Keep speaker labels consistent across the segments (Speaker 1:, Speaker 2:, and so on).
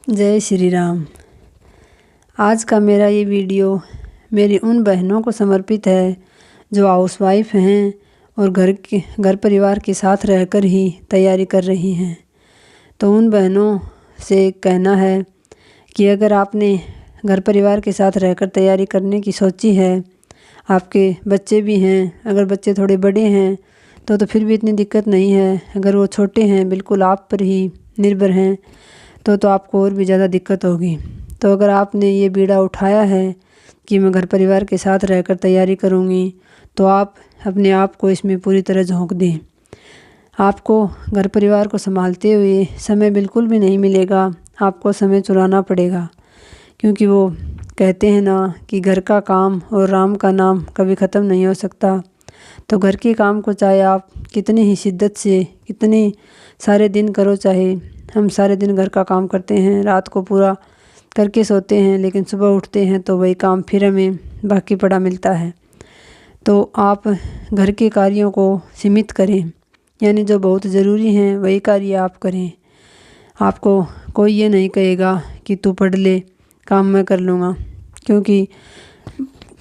Speaker 1: जय श्री राम। आज का मेरा ये वीडियो मेरी उन बहनों को समर्पित है जो हाउसवाइफ हैं और घर परिवार के साथ रहकर ही तैयारी कर रही हैं। तो उन बहनों से कहना है कि अगर आपने घर परिवार के साथ रहकर तैयारी करने की सोची है, आपके बच्चे भी हैं, अगर बच्चे थोड़े बड़े हैं तो फिर भी इतनी दिक्कत नहीं है। अगर वो छोटे हैं, बिल्कुल आप पर ही निर्भर हैं, तो आपको और भी ज़्यादा दिक्कत होगी। तो अगर आपने ये बीड़ा उठाया है कि मैं घर परिवार के साथ रहकर तैयारी करूँगी, तो आप अपने आप को इसमें पूरी तरह झोंक दें। आपको घर परिवार को संभालते हुए समय बिल्कुल भी नहीं मिलेगा, आपको समय चुराना पड़ेगा, क्योंकि वो कहते हैं ना कि घर का काम और राम का नाम कभी ख़त्म नहीं हो सकता। तो घर के काम को चाहे आप कितनी ही शिद्दत से कितने सारे दिन करो, चाहे हम सारे दिन घर का काम करते हैं, रात को पूरा करके सोते हैं, लेकिन सुबह उठते हैं तो वही काम फिर हमें बाकी पड़ा मिलता है। तो आप घर के कार्यों को सीमित करें, यानी जो बहुत ज़रूरी हैं वही कार्य आप करें। आपको कोई ये नहीं कहेगा कि तू पढ़ ले, काम मैं कर लूँगा, क्योंकि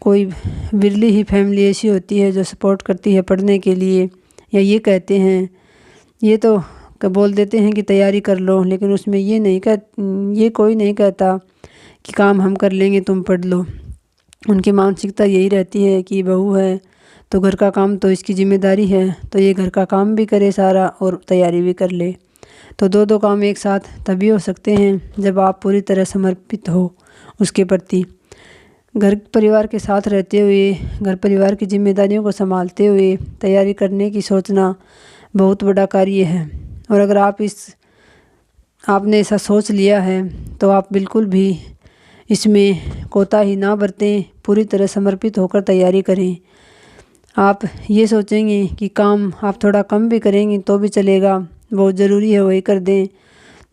Speaker 1: कोई बिरली ही फैमिली ऐसी होती है जो सपोर्ट करती है पढ़ने के लिए, या ये कहते हैं, ये तो बोल देते हैं कि तैयारी कर लो, लेकिन उसमें ये कोई नहीं कहता कि काम हम कर लेंगे, तुम पढ़ लो। उनकी मानसिकता यही रहती है कि बहू है तो घर का काम तो इसकी जिम्मेदारी है, तो ये घर का काम भी करे सारा और तैयारी भी कर ले। तो दो काम एक साथ तभी हो सकते हैं जब आप पूरी तरह समर्पित हो उसके प्रति। घर परिवार के साथ रहते हुए, घर परिवार की जिम्मेदारियों को संभालते हुए तैयारी करने की सोचना बहुत बड़ा कार्य है। और अगर आपने ऐसा सोच लिया है तो आप बिल्कुल भी इसमें कोताही ना बरतें, पूरी तरह समर्पित होकर तैयारी करें। आप ये सोचेंगे कि काम आप थोड़ा कम भी करेंगे तो भी चलेगा, बहुत ज़रूरी है वही कर दें,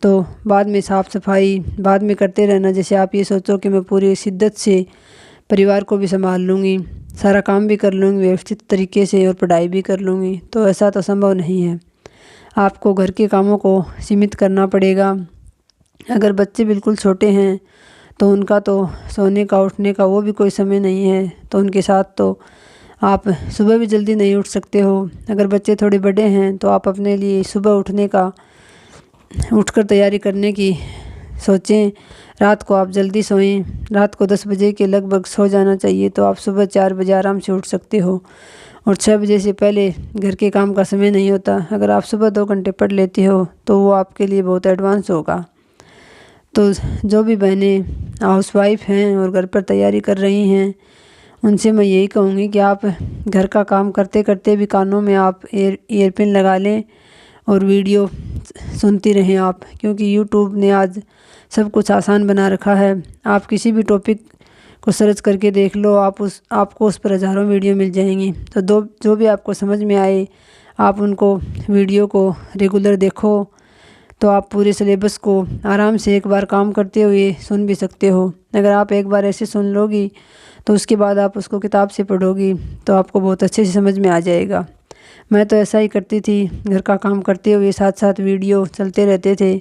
Speaker 1: तो बाद में साफ़ सफाई बाद में करते रहना। जैसे आप ये सोचो कि मैं पूरी शिद्दत से परिवार को भी संभाल लूँगी, सारा काम भी कर लूँगी व्यवस्थित तरीके से और पढ़ाई भी कर लूँगी, तो ऐसा तो संभव नहीं है। आपको घर के कामों को सीमित करना पड़ेगा। अगर बच्चे बिल्कुल छोटे हैं तो उनका तो सोने का उठने का वो भी कोई समय नहीं है, तो उनके साथ तो आप सुबह भी जल्दी नहीं उठ सकते हो। अगर बच्चे थोड़े बड़े हैं तो आप अपने लिए सुबह उठकर तैयारी करने की सोचें। रात को आप जल्दी सोएं, रात को 10 बजे के लगभग सो जाना चाहिए, तो आप सुबह 4 बजे आराम से उठ सकते हो। और 6 बजे से पहले घर के काम का समय नहीं होता। अगर आप सुबह 2 घंटे पढ़ लेते हो तो वो आपके लिए बहुत एडवांस होगा। तो जो भी बहनें हाउसवाइफ हैं और घर पर तैयारी कर रही हैं, उनसे मैं यही कहूँगी कि आप घर का काम करते करते भी कानों में आप ईयरपिन लगा लें और वीडियो सुनती रहें आप, क्योंकि यूट्यूब ने आज सब कुछ आसान बना रखा है। आप किसी भी टॉपिक को सर्च करके देख लो, आपको उस पर हज़ारों वीडियो मिल जाएंगी। तो जो भी आपको समझ में आए आप उनको वीडियो को रेगुलर देखो, तो आप पूरे सिलेबस को आराम से एक बार काम करते हुए सुन भी सकते हो। अगर आप एक बार ऐसे सुन लोगी तो उसके बाद आप उसको किताब से पढ़ोगी तो आपको बहुत अच्छे से समझ में आ जाएगा। मैं तो ऐसा ही करती थी, घर का काम करते हुए साथ साथ वीडियो चलते रहते थे।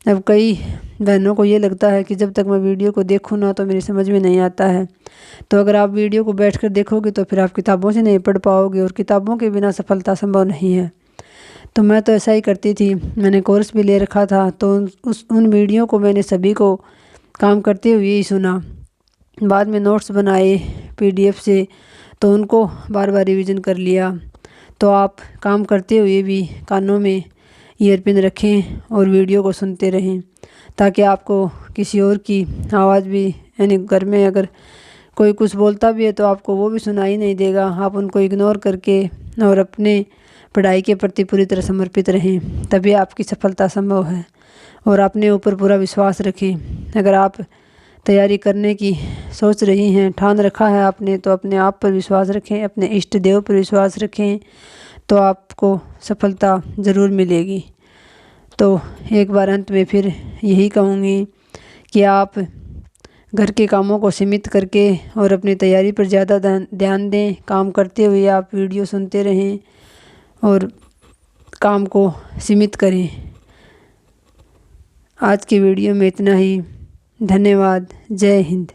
Speaker 1: अब कई बहनों को ये लगता है कि जब तक मैं वीडियो को देखूँ ना तो मेरी समझ में नहीं आता है। तो अगर आप वीडियो को बैठकर देखोगे तो फिर आप किताबों से नहीं पढ़ पाओगे, और किताबों के बिना सफलता संभव नहीं है। तो मैं तो ऐसा ही करती थी, मैंने कोर्स भी ले रखा था, तो उन वीडियो को मैंने सभी को काम करते हुए ही सुना। बाद में नोट्स बनाए PDF से, तो उनको बार बार रिवीजन कर लिया। तो आप काम करते हुए भी कानों में ईयरपिन रखें और वीडियो को सुनते रहें, ताकि आपको किसी और की आवाज़ भी, यानी घर में अगर कोई कुछ बोलता भी है तो आपको वो भी सुनाई नहीं देगा। आप उनको इग्नोर करके और अपने पढ़ाई के प्रति पूरी तरह समर्पित रहें, तभी आपकी सफलता संभव है। और अपने ऊपर पूरा विश्वास रखें। अगर आप तैयारी करने की सोच रही हैं, ठान रखा है आपने, तो अपने आप पर विश्वास रखें, अपने इष्ट देव पर विश्वास रखें, तो आपको सफलता ज़रूर मिलेगी। तो एक बार अंत में फिर यही कहूँगी कि आप घर के कामों को सीमित करके और अपनी तैयारी पर ज़्यादा ध्यान दें। काम करते हुए आप वीडियो सुनते रहें और काम को सीमित करें। आज की वीडियो में इतना ही। धन्यवाद। जय हिंद।